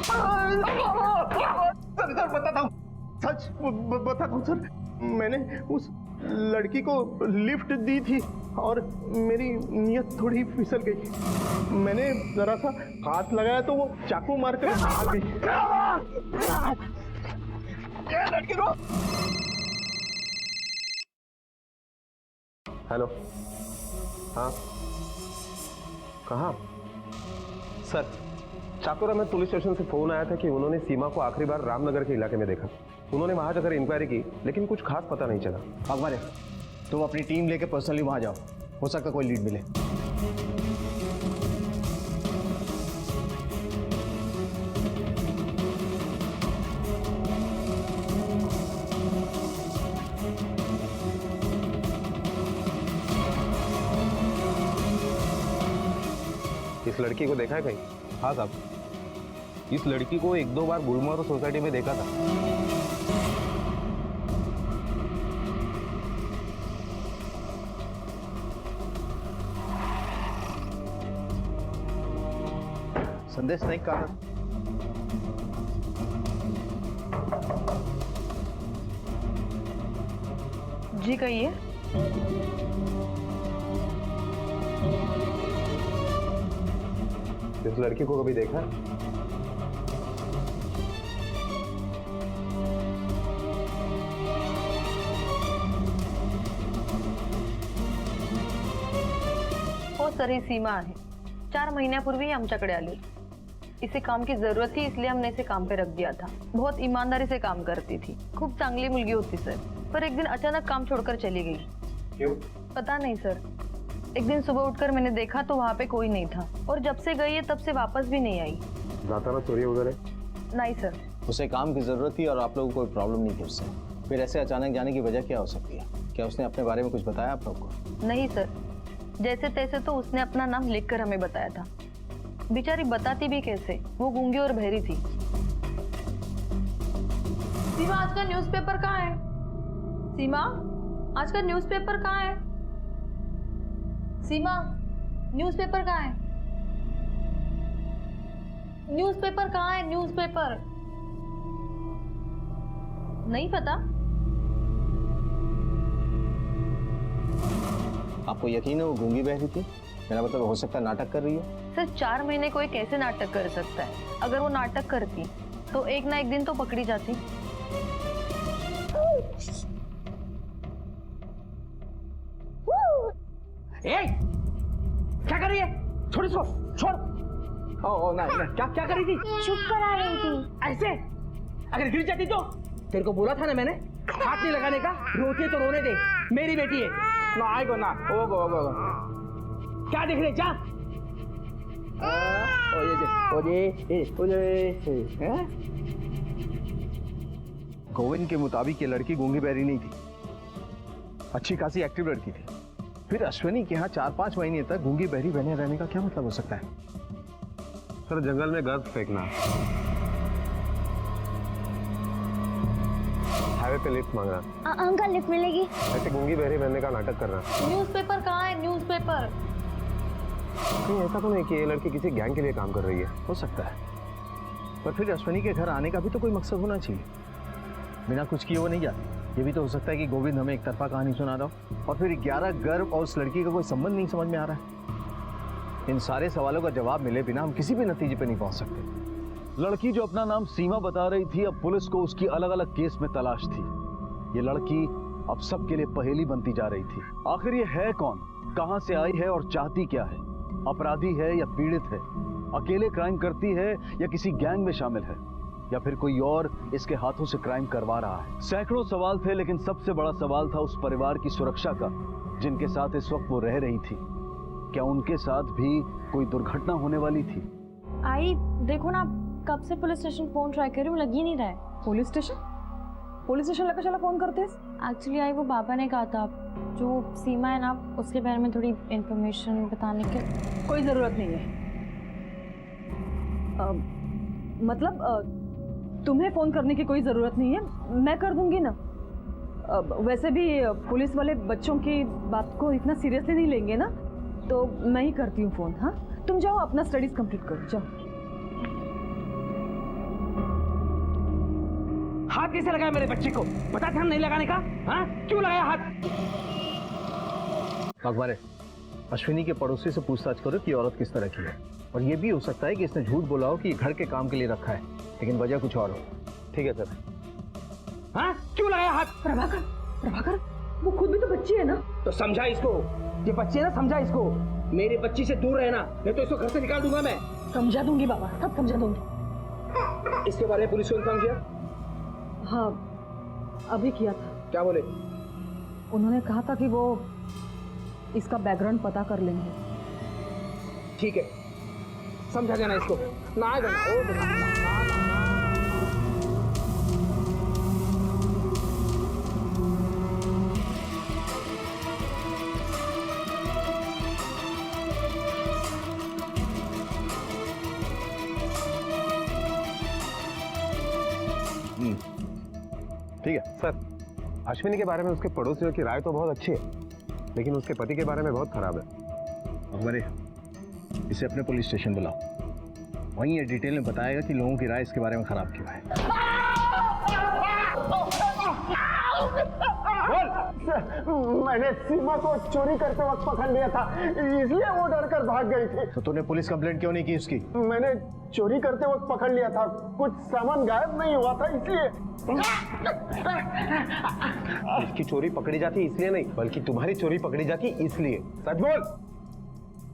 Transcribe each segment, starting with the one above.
Sir बताता हूँ, सच बताता हूँ सर। मैंने उस लड़की को लिफ्ट दी थी और मेरी नीयत थोड़ी फिसल गई। मैंने जरा सा हाथ लगाया तो वो चाकू मारकर भाग गई। लड़की को। हेलो, हाँ कहाँ? सर, चाकुरा में पुलिस स्टेशन से फोन आया था कि उन्होंने सीमा को आखिरी बार रामनगर के इलाके में देखा। उन्होंने वहां जाकर इंक्वायरी की, लेकिन कुछ खास पता नहीं चला। अकबर, तुम अपनी टीम लेके पर्सनली वहां जाओ, हो सकता कोई लीड मिले। इस लड़की को देखा है कहीं? हाँ साहब, इस लड़की को 1-2 बार गुलमोहर सोसाइटी में देखा था। संदेश नहीं कहा। जी कहिए। इस लड़की को कभी देखा? हो सर, ही सीमा आहे. 4 महिन्यापूर्वी आमच्याकडे आली. इसे काम की जरूरत थी, इसलिए हमने इसे काम पे रख दिया था. बहुत ईमानदारी से काम करती थी. खूब चांगली मुलगी होती सर, पर एक दिन अचानक काम छोड़कर चली गई. क्यों? पता नहीं सर. एक दिन सुबह उठकर मैंने देखा तो वहाँ पे कोई नहीं था, और जब से गई है तब से वापस भी नहीं आई. दातारा चोरी वगैरह? नहीं सर. उसे काम की जरूरत थी और आप लोगों को कोई प्रॉब्लम नहीं थी उससे. फिर ऐसे अचानक जाने की वजह क्या हो सकती है? क्या उसने अपने बारे में कुछ बताया आप लोग को? नहीं सर, जैसे तैसे तो उसने अपना नाम लिखकर हमें बताया था. बेचारी बताती भी कैसे, वो गूंगी और बहरी थी. सीमा, आज का न्यूज़पेपर कहाँ है? सीमा, आज का न्यूज़पेपर कहाँ है? सीमा, न्यूज़पेपर कहाँ है? न्यूज़पेपर कहाँ है? न्यूज़पेपर नहीं पता? आपको यकीन है वो गूंगी बहरी थी? मेरा मतलब हो सकता है नाटक कर रही है. सर, 4 महीने कोई कैसे नाटक कर सकता है? अगर वो नाटक करती तो एक ना एक दिन तो पकड़ी जाती. क्या कर रही है? छोड़ इसको, छोड़. ओ ना, क्या क्या कर रही थी? चुप करा रही थी. ऐसे? अगर गिर जाती तो? तेरे को बोला था ना मैंने, हाथ नहीं लगाने का. रोती है तो रोने दे, मेरी बेटी है ना. आएगो ना. ओ गो. क्या देख रहे? जा. गोविंद के मुताबिक ये लड़की गूंगी बहरी नहीं थी, अच्छी खासी एक्टिव लड़की थी. फिर अश्विनी के यहाँ 4-5 महीने तक गूंगी बहरी बने रहने का क्या मतलब हो सकता है? सर, जंगल में गर्द फेंकना, हाईवे पे लिफ्ट मांगना, अंकल लिफ्ट मिलेगी? ऐसे गूंगी बहरी बनने का नाटक करना. न्यूज़पेपर कहाँ है? न्यूज़पेपर. नहीं, ऐसा तो नहीं कि ये लड़की किसी गैंग के लिए काम कर रही है. हो सकता है, पर फिर अश्विनी के घर आने का भी तो कोई मकसद होना चाहिए. बिना कुछ किए वो नहीं जाती. ये भी तो हो सकता है कि गोविंद हमें एक तरफा कहानी सुना रहा हो, और फिर 11 गर्भ और उस लड़की का कोई संबंध नहीं समझ में आ रहा है. इन सारे सवालों का जवाब मिले बिना हम किसी भी नतीजे पे नहीं पहुंच सकते. लड़की जो अपना नाम सीमा बता रही थी, अब पुलिस को उसकी अलग अलग केस में तलाश थी. ये लड़की अब सबके लिए पहेली बनती जा रही थी. आखिर ये है कौन, कहां से आई है और चाहती क्या है? अपराधी है या पीड़ित है? अकेले क्राइम करती है या किसी गैंग में शामिल है, या फिर कोई और इसके हाथों से क्राइम करवा रहा है? सैकड़ों सवाल थे, लेकिन सबसे बड़ा सवाल था उस परिवार की सुरक्षा का जिनके साथ इस वक्त वो रह रही थी. क्या उनके साथ भी कोई दुर्घटना होने वाली थी? आई देखो ना, कब से पुलिस स्टेशन फोन ट्राई कर रही हूँ, लग ही नहीं रहा है. पुलिस स्टेशन लेकर चला फोन करते हैं. एक्चुअली आई वो बाबा ने कहा था जो सीमा है ना, उसके बारे में थोड़ी इंफॉर्मेशन बताने के. कोई जरूरत नहीं है. तुम्हें फोन करने की कोई जरूरत नहीं है, मैं कर दूंगी ना. वैसे भी पुलिस वाले बच्चों की बात को इतना सीरियसली नहीं लेंगे ना, तो मैं ही करती हूँ फोन. हाँ, तुम जाओ अपना स्टडीज कंप्लीट करो, जाओ. हाथ कैसे लगाया मेरे बच्चे को? पता था नहीं लगाने का? हाँ, क्यों लगाया हाथ? अकबर, अश्विनी के पड़ोसी से पूछताछ करो कि औरत किस तरह की है, और ये भी हो सकता है कि इसने झूठ बोला हो कि घर के काम के लिए रखा है, लेकिन वजह कुछ और हो। ठीक है सर। हाँ, क्यों लगाया हाथ? प्रभाकर, प्रभाकर, वो खुद भी तो बच्ची है ना। तो समझा इसको, ये बच्ची है ना, समझा इसको। मेरी बच्ची से दूर रहना, नहीं तो इसको घर से निकाल दूंगा मैं। समझा दूंगी बाबा, सब समझा दूंगी। इसके बारे में पुलिस को इन्फॉर्म किया? हाँ, अभी किया था। क्या बोले? उन्होंने कहा था कि वो इसका बैकग्राउंड पता कर लेंगे। ठीक है, समझा देना इसको। ना आएगा ना, ओ बेटा, ना। ठीक है सर। अश्विनी के बारे में उसके पड़ोसियों की राय तो बहुत अच्छी है, लेकिन उसके पति के बारे में बहुत खराब है। अकबर, इसे अपने पुलिस स्टेशन बुलाओ, वहीं ये डिटेल में बताएगा कि लोगों की राय इसके बारे में खराब क्यों है। मैंने सीमा को चोरी करते वक्त पकड़ लिया था, इसलिए वो डर कर भाग गई थी। तो तूने पुलिस कंप्लेंट क्यों नहीं की उसकी? मैंने चोरी करते वक्त पकड़ लिया था, कुछ सामान गायब नहीं हुआ था इसलिए। उसकी चोरी पकड़ी जाती इसलिए नहीं, बल्कि तुम्हारी चोरी पकड़ी जाती इसलिए। सच बोल।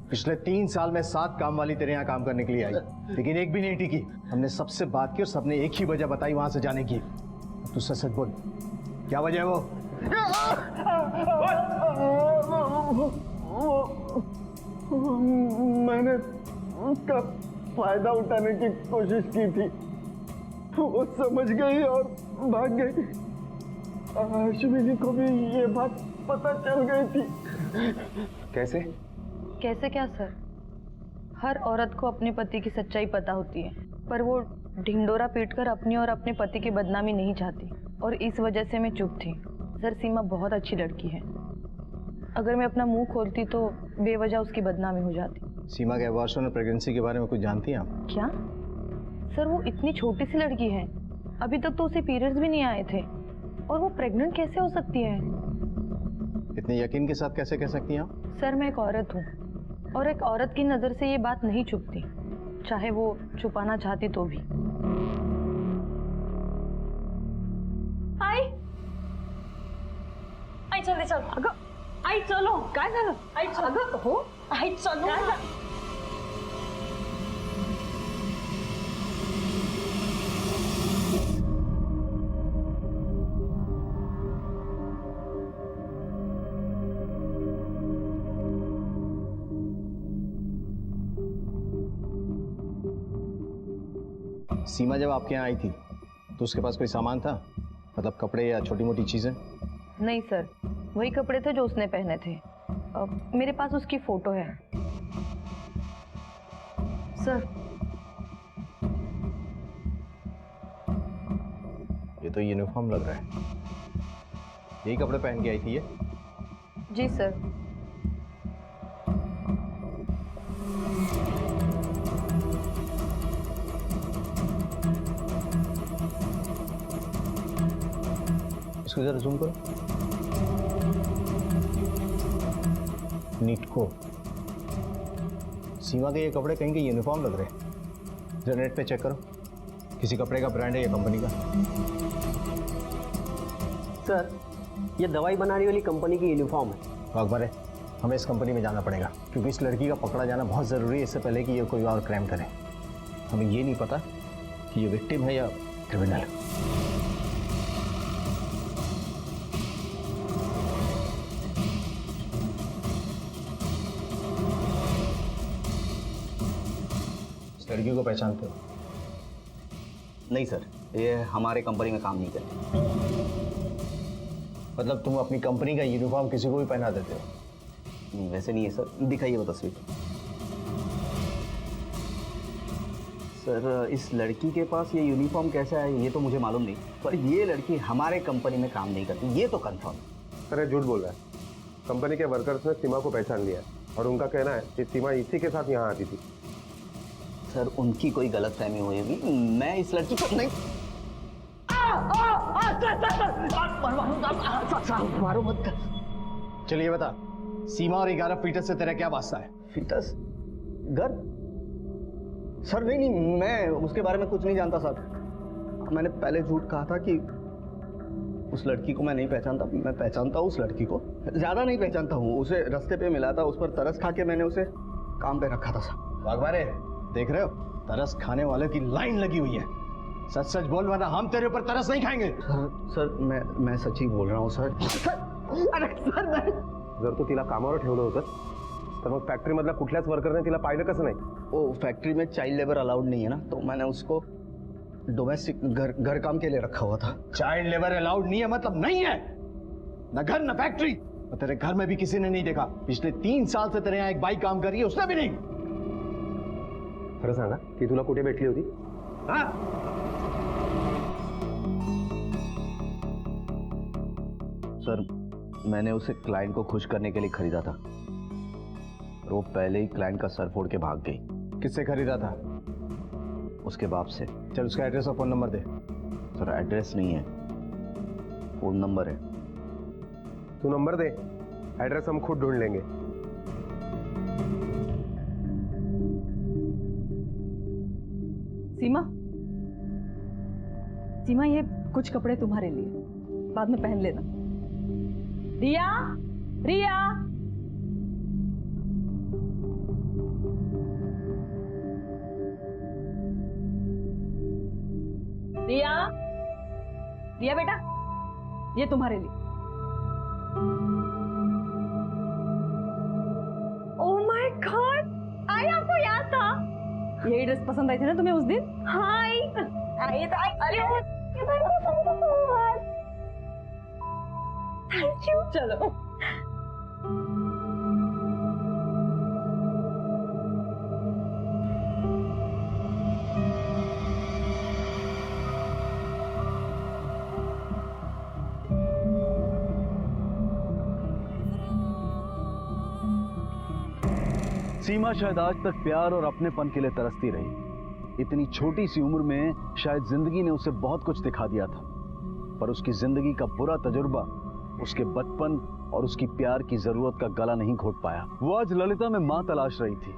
पिछले 3 साल में 7 काम वाली तेरे यहाँ काम करने के लिए आई, लेकिन एक भी नहीं टिकी। हमने सबसे बात की और सबने एक ही वजह बताई वहां से जाने की। तू सच बोल, क्या वजह है वो? मैंने उसका फायदा उठाने की कोशिश की थी, वो समझ गई और भाग गई। अश्विनी को भी ये बात पता चल गई थी। कैसे? कैसे क्या सर? हर औरत को अपने पति की सच्चाई पता होती है, पर वो ढिंडोरा पीटकर अपनी और अपने पति की बदनामी नहीं चाहती, और इस वजह से मैं चुप थी। सर, सीमा बहुत अच्छी लड़की है, अगर मैं अपना मुंह खोलती तो बेवजह उसकी बदनामी हो जाती। सीमा के अबॉर्शन और प्रेगनेंसी के बारे में कुछ जानती हैं आप? क्या सर, वो इतनी छोटी सी लड़की है, अभी तक तो उसे पीरियड्स भी नहीं आए थे, और वो प्रेग्नेंट कैसे हो सकती है? इतने यकीन के साथ कैसे कह सकती हैं आप? सर, मैं एक औरत हूँ, और एक औरत की नज़र से ये बात नहीं छुपती, चाहे वो छुपाना चाहती तो भी। आई जल्दी चल। अगं, आई चलो. काय झालं? आई अगं हो, आई चलो काय ना. झालं? सीमा जब आपके यहाँ आई थी तो उसके पास कोई सामान था, मतलब कपड़े या छोटी मोटी चीजें? नहीं सर, वही कपड़े थे जो उसने पहने थे। मेरे पास उसकी फोटो है सर। ये तो यूनिफॉर्म लग रहा है। यही कपड़े पहन के आई थी ये? जी सर। इसको जरा जूम करो। नीटको, सीमा के ये कपड़े कहीं के यूनिफॉर्म लग रहे हैं। जरा नेट पे चेक करो, किसी कपड़े का ब्रांड है या कंपनी का? सर, ये दवाई बनाने वाली कंपनी की यूनिफॉर्म है। तो अकबर है, हमें इस कंपनी में जाना पड़ेगा, क्योंकि इस लड़की का पकड़ा जाना बहुत ज़रूरी है, इससे पहले कि ये कोई और क्राइम करे। हमें ये नहीं पता कि ये विक्टिम है या क्रिमिनल। इस लड़की को पहचानते हो? नहीं सर, ये हमारे कंपनी में काम नहीं करती। मतलब तुम अपनी कंपनी का यूनिफॉर्म किसी को भी पहना देते हो? नहीं, वैसे नहीं है सर। दिखाइए वो तस्वीर। सर, इस लड़की के पास ये यूनिफॉर्म कैसा है ये तो मुझे मालूम नहीं, पर ये लड़की हमारे कंपनी में काम नहीं करती, ये तो कंफर्म है। सर, ये झूठ बोल रहा है। कंपनी के वर्कर्स ने सीमा को पहचान लिया है और उनका कहना है कि सीमा इसी के साथ यहाँ आती थी। सर, उनकी कोई गलतफहमी हुई होगी। मैं इस लड़की को नहीं। मारो मत। चलिए बता, सीमा और 11 फीटस से तेरा क्या वास्ता है? फीटस घर? सर नहीं, मैं उसके बारे में कुछ नहीं जानता सर। मैंने पहले झूठ कहा था कि उस लड़की को मैं नहीं पहचानता। मैं पहचानता हूँ उस लड़की को, ज्यादा नहीं पहचानता हूँ। उसे रास्ते पे मिला था, उस पर तरस खा के मैंने उसे काम पे रखा था सर। वाघमारे, देख रहे हो, तरस खाने वालों की लाइन लगी हुई है। सच सच बोल, वरना हम तेरे ऊपर तरस नहीं खाएंगे। सर मैं सच ही बोल रहा हूँ सर। अरे सर मैं जर तू तिला कामावर ठेवलं होतं तर मग फॅक्टरी मधल्या कुठल्याच वर्करने तिला पाहिलं कसं नाही? वो फैक्ट्री में चाइल्ड लेबर अलाउड नहीं है ना, तो मैंने उसको डोमेस्टिक घर काम के लिए रखा हुआ था। चाइल्ड लेबर अलाउड नहीं है मतलब नहीं है, न घर न फैक्ट्री। और तेरे घर में भी किसी ने नहीं देखा। पिछले 3 साल से तेरे यहाँ एक बाई काम कर रही है, उसने भी नहीं। खरं सांगा ती तुला कुठे भेटली होती? हाँ? सर मैंने उसे क्लाइंट को खुश करने के लिए खरीदा था, और वो पहले ही क्लाइंट का सर फोड़ के भाग गई। किससे खरीदा था? उसके बाप से। चल उसका एड्रेस और फोन नंबर दे। सर एड्रेस नहीं है, फोन नंबर है। तू नंबर दे, एड्रेस हम खुद ढूंढ लेंगे। सीमा ये कुछ कपड़े तुम्हारे लिए, बाद में पहन लेना। रिया, रिया, रिया, रिया बेटा, ये तुम्हारे लिए। ओह माय गॉड, आई आपको याद था? यही ड्रेस पसंद आई थी ना तुम्हें उस दिन? हाय, आई तो अरे थैंक यू। चलो सीमा शायद आज तक प्यार और अपनेपन के लिए तरसती रही। इतनी छोटी सी उम्र में शायद जिंदगी ने उसे बहुत कुछ दिखा दिया था, पर उसकी जिंदगी का बुरा तजुर्बा उसके बचपन और उसकी प्यार की जरूरत का गला नहीं घोट पाया। वो आज ललिता में मां तलाश रही थी।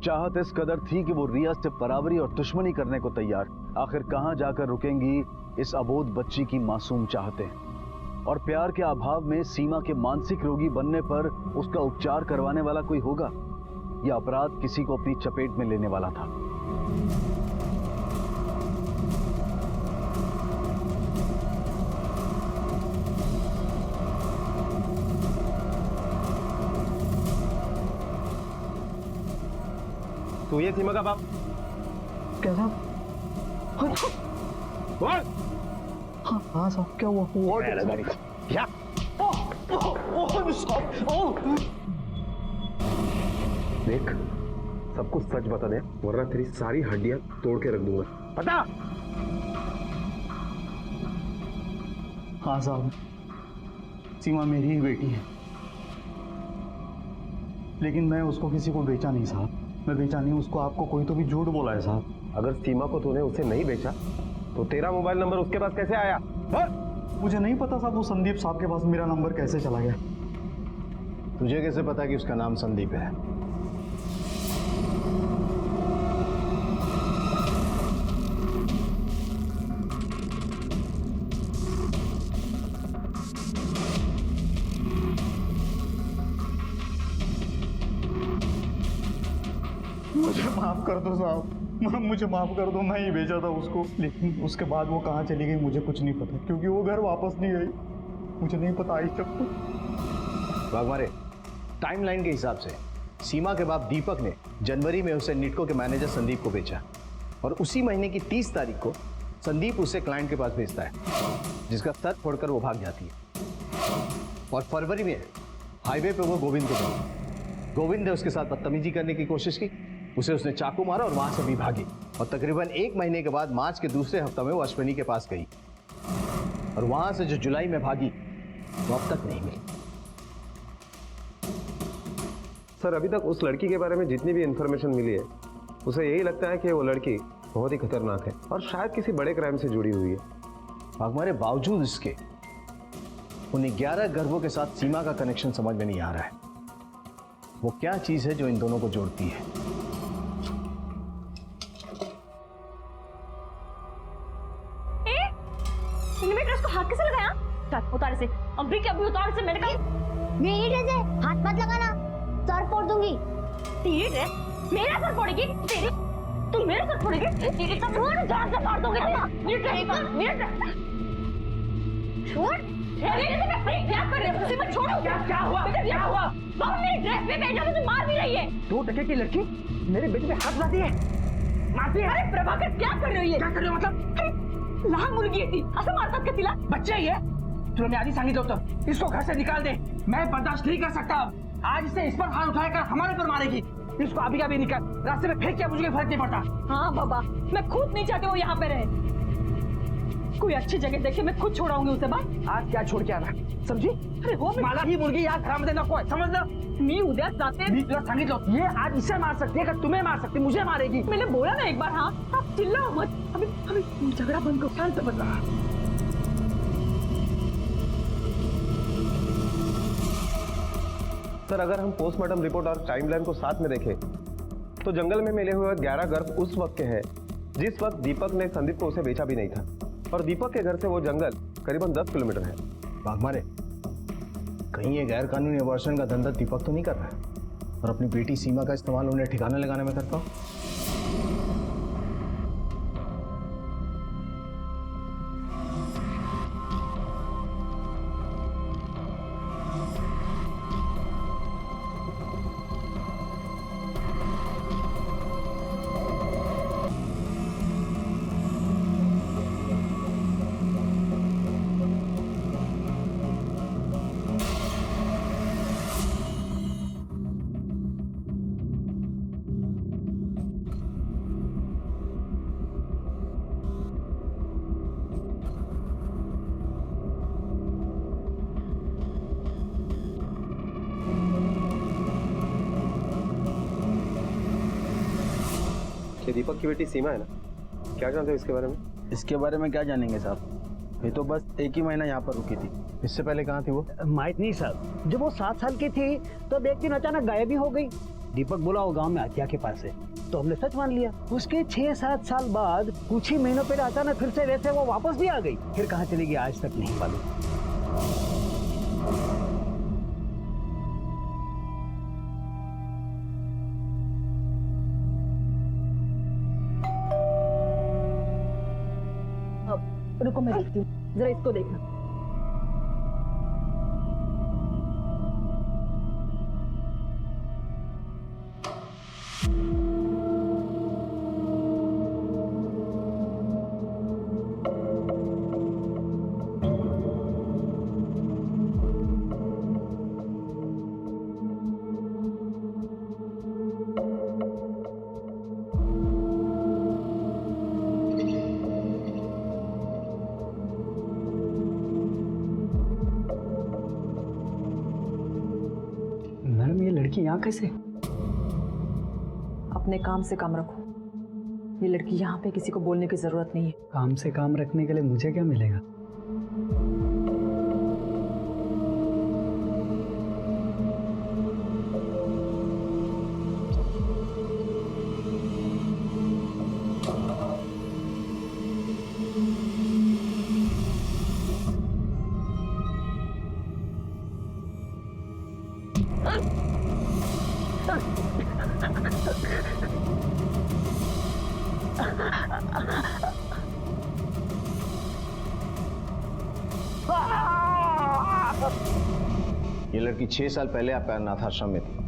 चाहत इस कदर थी कि वो रिया से बराबरी और दुश्मनी करने को तैयार। आखिर कहां जाकर रुकेंगी इस अबोध बच्ची की मासूम चाहतें? और प्यार के अभाव में सीमा के मानसिक रोगी बनने पर उसका उपचार करवाने वाला कोई होगा? यह अपराध किसी को अपनी चपेट में लेने वाला था। तू ये सीमा का बाप? क्या साहब? बोल। हाँ साहब, क्या हुआ? क्या? देख, सब कुछ सच बता दे, वरना तेरी सारी हड्डियां तोड़ के रख दूंगा। बता। हाँ साहब, सीमा मेरी ही बेटी है, लेकिन मैं उसको किसी को बेचा नहीं साहब। मैं बेचा नहीं उसको। आपको कोई तो भी झूठ बोला है साहब। अगर सीमा को तूने उसे नहीं बेचा तो तेरा मोबाइल नंबर उसके पास कैसे आया? मुझे नहीं पता साहब, वो संदीप साहब के पास मेरा नंबर कैसे चला गया। तुझे कैसे पता कि उसका नाम संदीप है? मुझे माफ कर दो साहब, मुझे माफ कर दो। मैं ही भेजा था उसको, लेकिन उसके बाद वो कहाँ चली गई मुझे कुछ नहीं पता, क्योंकि वो घर वापस नहीं आई। मुझे नहीं पता आई तब तक। वाघमारे, टाइमलाइन के हिसाब से सीमा के बाप दीपक ने जनवरी में उसे निटको के मैनेजर संदीप को बेचा, और उसी महीने की 30 तारीख को संदीप उसे क्लाइंट के पास भेजता है, जिसका सर फोड़कर वो भाग जाती है। और फरवरी में हाईवे पे वो गोविंद को मिली। गोविंद ने उसके साथ बदतमीजी करने की कोशिश की, उसे उसने चाकू मारा और वहां से भी भागी। और तकरीबन 1 महीने के बाद मार्च के दूसरे हफ्ते में वो अश्विनी के पास गई, और वहां से जो जुलाई में भागी वो अब तक नहीं मिली। सर, अभी तक उस लड़की के बारे में जितनी भी इंफॉर्मेशन मिली है, उसे यही लगता है कि वो लड़की बहुत ही खतरनाक है और शायद किसी बड़े क्राइम से जुड़ी हुई है। हमारे बावजूद इसके उन 11 गर्भों के साथ सीमा का कनेक्शन समझ में नहीं आ रहा है। वो क्या चीज है जो इन दोनों को जोड़ती है? तुमने ड्रेस को हाथ कैसे लगाया? चल उतार से, अभी के अभी उतार से। मैंने कहा मेरी ड्रेस है, हाथ मत लगाना, सर फोड़ दूंगी। तेरी ड्रेस मेरा सर फोड़ेगी? तेरी तू मेरा सर फोड़ेगी? तेरी तो पूरी जान से मार दूंगी। मेरी ड्रेस, मेरी ड्रेस छोड़। क्या कर रहे हो? मैं छोड़ो। क्या हुआ? बेटा क्या हुआ? बाबा मेरी ड्रेस पे बेटा मुझे मार भी रही है। 2 टके की लड़की मेरे बेटे पे हाथ मारती है, मारती है। अरे प्रभाकर क्या कर रहे हो? ये क्या कर रहे हो मतलब? लहान मुलगी आहे ती, असं मारतात का तिला? बच्चा ही है। तुला मैं आधी सांगितलं होतं, इसको घर से निकाल दे। मैं बर्दाश्त नहीं कर सकता अब। आज इसे इस पर हाथ उठाकर हमारे पर मारेगी। इसको अभी का भी निकाल, रास्ते में फेंक के मुझे फर्क नहीं पड़ता। हाँ बाबा, मैं खुद नहीं चाहती वो यहाँ पे रहे। कोई अच्छी जगह देखे मैं खुद छोड़ाऊंगी उसे बाहर। आज क्या छोड़ के आना, समझी? अरे हो मला ही मुलगी या घरामध्ये नको आहे, समजलं? मी उद्या जाते। मी तुला सांगितलं, ये आज इसे मार सकती है का तुम्हें मार सकती, मुझे मारेगी। मैंने बोला ना एक बार। हाँ आप चिल्लाओ मत। अभी अभी झगड़ा बंद करो, शांत बन रहा। सर, अगर हम पोस्टमार्टम रिपोर्ट और टाइमलाइन को साथ में देखें तो जंगल में मिले हुए 11 गर्भ उस वक्त के हैं जिस वक्त दीपक ने संदीप को उसे बेचा भी नहीं था, और दीपक के घर से वो जंगल करीबन 10 किलोमीटर है। वाघमारे, कहीं ये गैर कानूनी अबॉर्शन का धंधा दीपक तो नहीं कर रहा है और अपनी बेटी सीमा का इस्तेमाल उन्हें ठिकाने लगाने में करता हो? ये दीपक की बेटी सीमा है ना, क्या जानते हो इसके बारे में? इसके बारे में क्या जानेंगे साहब, ये तो बस 1 ही महीना यहाँ पर रुकी थी। इससे पहले कहाँ थी वो? माहित नहीं साहब। जब वो 7 साल की थी तब एक दिन अचानक गायब ही हो गई। दीपक बोला वो गांव में हत्या के पास है, तो हमने सच मान लिया। उसके 6-7 साल बाद कुछ ही महीनों पहले अचानक फिर से वैसे वो वापस भी आ गई। फिर कहाँ चली गई आज तक नहीं मालूम। रुको मैं देखती हूँ, जरा इसको देखना। मैडम ये लड़की यहाँ कैसे? अपने काम से काम रखो। ये लड़की यहाँ पे किसी को बोलने की जरूरत नहीं है। काम से काम रखने के लिए मुझे क्या मिलेगा? ये लड़की 6 साल पहले आप अनाथ आश्रम में थी।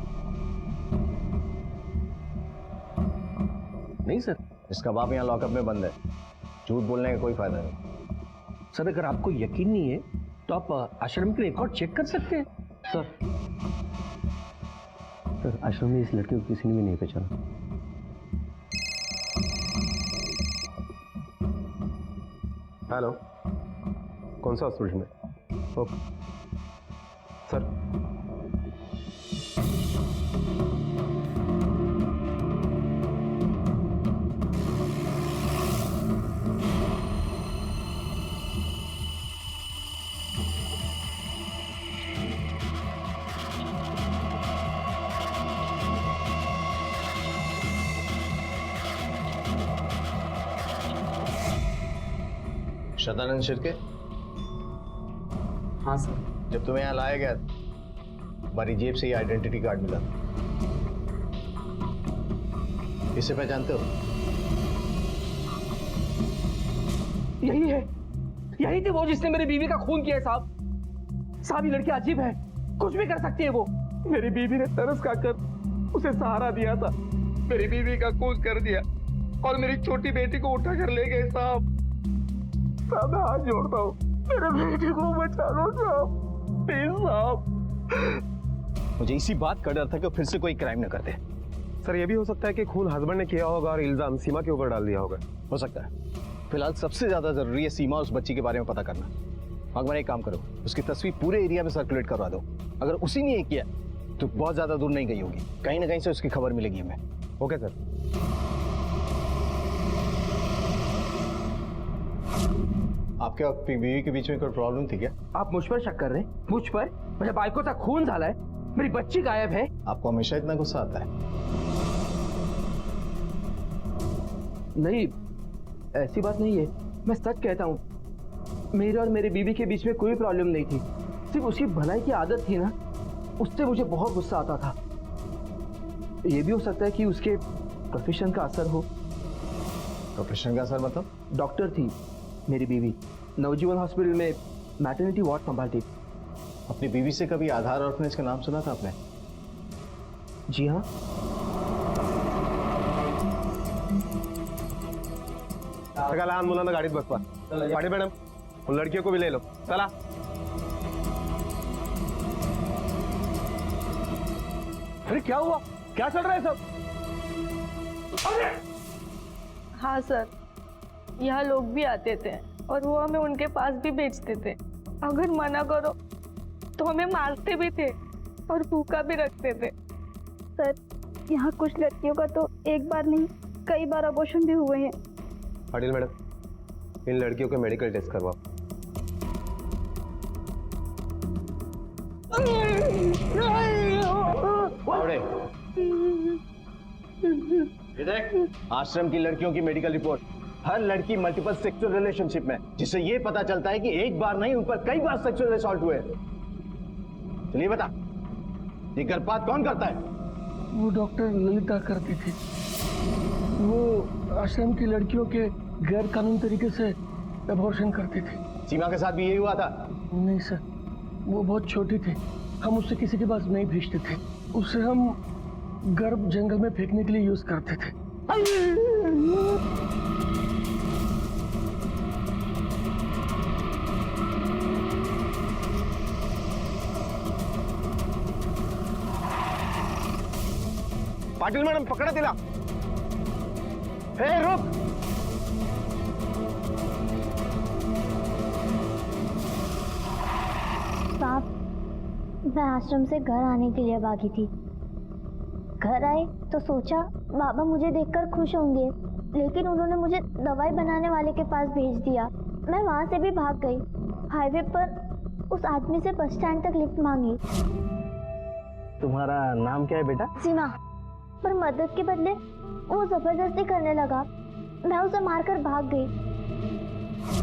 नहीं सर। इसका बाप यहाँ लॉकअप में बंद है। झूठ बोलने का कोई फायदा नहीं। सर अगर आपको यकीन नहीं है तो आप आश्रम के रिकॉर्ड चेक कर सकते हैं। सर आश्रम में इस लड़के को किसी ने भी नहीं पहचाना। हेलो, कौन सा हॉस्पिटल में? Okay sir. शतानंद शिर्के, हाँ सर। जब तुम्हें यहाँ लाया गया हमारी जेब से ये आइडेंटिटी कार्ड मिला। इसे पहचानते हो? यही थी वो जिसने मेरी बीवी का खून किया है साहब। ये लड़की अजीब है, कुछ भी कर सकती है वो। मेरी बीवी ने तरस खाकर उसे सहारा दिया था, मेरी बीवी का खून कर दिया और मेरी छोटी बेटी को उठा कर ले गए साहब। मैं हाथ जोड़ता हूँ, मेरे बेटी को बचा लो साहब, प्लीज साहब। मुझे इसी बात का डर था कि फिर से कोई क्राइम न करते। सर ये भी हो सकता है कि खून हस्बैंड ने किया होगा और इल्जाम सीमा के ऊपर डाल दिया होगा। हो सकता है। फिलहाल सबसे ज्यादा जरूरी है सीमा उस बच्ची के बारे में पता करना। भगवान एक काम करो, उसकी तस्वीर पूरे एरिया में सर्कुलेट करवा दो। अगर उसी ने ये किया तो बहुत ज्यादा दूर नहीं गई होगी, कहीं ना कहीं से उसकी खबर मिलेगी हमें। Okay sir. आपके और अपनी बीवी के बीच में कोई प्रॉब्लम थी क्या? आप मुझ पर शक कर रहे हैं? मुझ पर? मेरे बाइको का खून झाला है, मेरी बच्ची गायब है। आपको हमेशा इतना गुस्सा आता है? नहीं, ऐसी बात नहीं है, मैं सच कहता हूँ। मेरे और मेरी बीवी के बीच में कोई प्रॉब्लम नहीं थी, सिर्फ उसकी भलाई की आदत थी ना, उससे मुझे बहुत गुस्सा आता था। ये भी हो सकता है कि उसके प्रोफेशन का असर हो। प्रोफेशन का असर मतलब? डॉक्टर थी मेरी बीवी, नवजीवन हॉस्पिटल में मैटरनिटी वार्ड संभालती। अपनी बीवी से कभी आधार ऑर्फनेज का नाम सुना था आपने? जी हाँ। सगळ्या लहान मुलांना गाडीत बसवा। पाटील मॅडम, उन लड़कियों को भी ले लो, चला। अरे क्या हुआ, क्या चल रहा है सब? हाँ सर, यहाँ लोग भी आते थे और वो हमें उनके पास भी भेजते थे। अगर मना करो तो हमें मारते भी थे और भूखा भी रखते थे। सर, यहाँ कुछ लड़कियों का तो एक बार नहीं कई बार अबॉर्शन भी हुए हैं। पाटिल मैडम, इन लड़कियों के मेडिकल टेस्ट करवाओ। आश्रम की लड़कियों की मेडिकल रिपोर्ट। हर लड़की मल्टीपल सेक्सुअल रिलेशनशिप में, जिससे ये पता चलता है कि एक बार नहीं उन पर कई बार सेक्सुअल असॉल्ट हुए। चलिए बता, ये गर्भपात कौन करता है? वो डॉक्टर ललिता करती थी। वो आश्रम की लड़कियों के गैर कानूनी तरीके से अबॉर्शन करती थी। सीमा के साथ भी यही हुआ था? नहीं सर, वो बहुत छोटी थी, हम उससे किसी के पास नहीं भेजते थे। उसे हम गर्भ जंगल में फेंकने के लिए यूज करते थे। पाटिल मैडम, पकडा तिला। हे रुक। साहब, मैं आश्रम से घर आने के लिए भागी थी। घर आए तो सोचा बाबा मुझे देखकर खुश होंगे, लेकिन उन्होंने मुझे दवाई बनाने वाले के पास भेज दिया। मैं वहां से भी भाग गई। हाईवे पर उस आदमी से बस स्टैंड तक लिफ्ट मांगी। तुम्हारा नाम क्या है बेटा? सीमा। पर मदद के बदले वो जबरदस्ती करने लगा। मैं उसे मारकर भाग गई।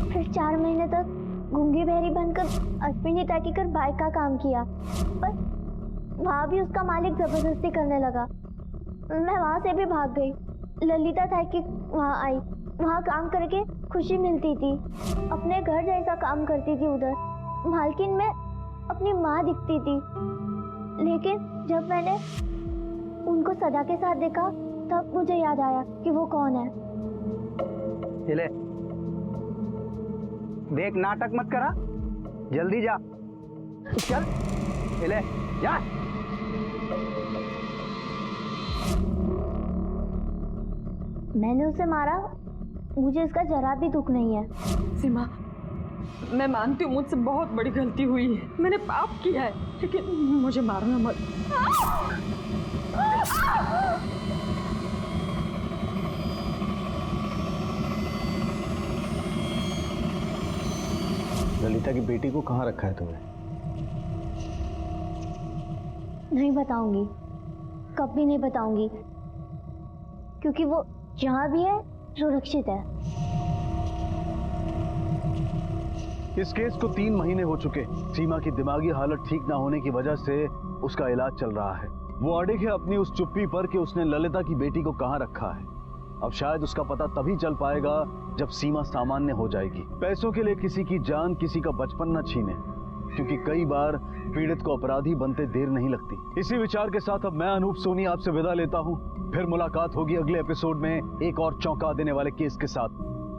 फिर 4 महीने तक गूंगी बहरी बनकर अश्विनी टैकी कर बाइक का काम किया, पर वहाँ भी उसका मालिक जबरदस्ती करने लगा। मैं वहाँ से भी भाग गई। ललिता टैकी वहाँ आई, वहाँ काम करके खुशी मिलती थी। अपने घर जैसा काम करती थी उधर। मालकिन में अपनी माँ दिखती थी, लेकिन जब मैंने उनको सदा के साथ देखा तब मुझे याद आया कि वो कौन है। ले देख, नाटक मत करा, जल्दी जा। चल ले जा। मैंने उसे मारा, मुझे इसका जरा भी दुख नहीं है। सीमा, मैं मानती हूँ मुझसे बहुत बड़ी गलती हुई है, मैंने पाप किया है, लेकिन मुझे मारना मत। ललिता की बेटी को कहाँ रखा है तुमने? नहीं बताऊंगी, कभी नहीं बताऊंगी, क्योंकि वो जहाँ भी है सुरक्षित है। इस केस को 3 महीने हो चुके। सीमा की दिमागी हालत ठीक ना होने की वजह से उसका इलाज चल रहा है। वो अड़िग है अपनी उस चुप्पी पर कि उसने ललिता की बेटी को कहां रखा है। अब शायद उसका पता तभी चल पाएगा जब सीमा सामान्य हो जाएगी। पैसों के लिए किसी की जान, किसी का बचपन न छीने, क्योंकि कई बार पीड़ित को अपराधी बनते देर नहीं लगती। इसी विचार के साथ अब मैं अनूप सोनी आपसे विदा लेता हूं। फिर मुलाकात होगी अगले एपिसोड में एक और चौंका देने वाले केस के साथ।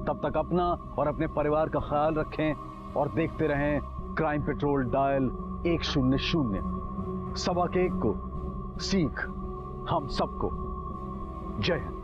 तब तक अपना और अपने परिवार का ख्याल रखें और देखते रहें क्राइम पेट्रोल डायल 100। 1 को सीख हम सबको। जय हिंद।